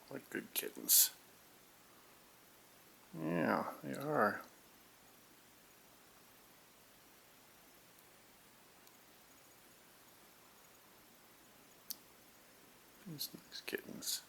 What good kittens. Yeah, they are. These nice kittens.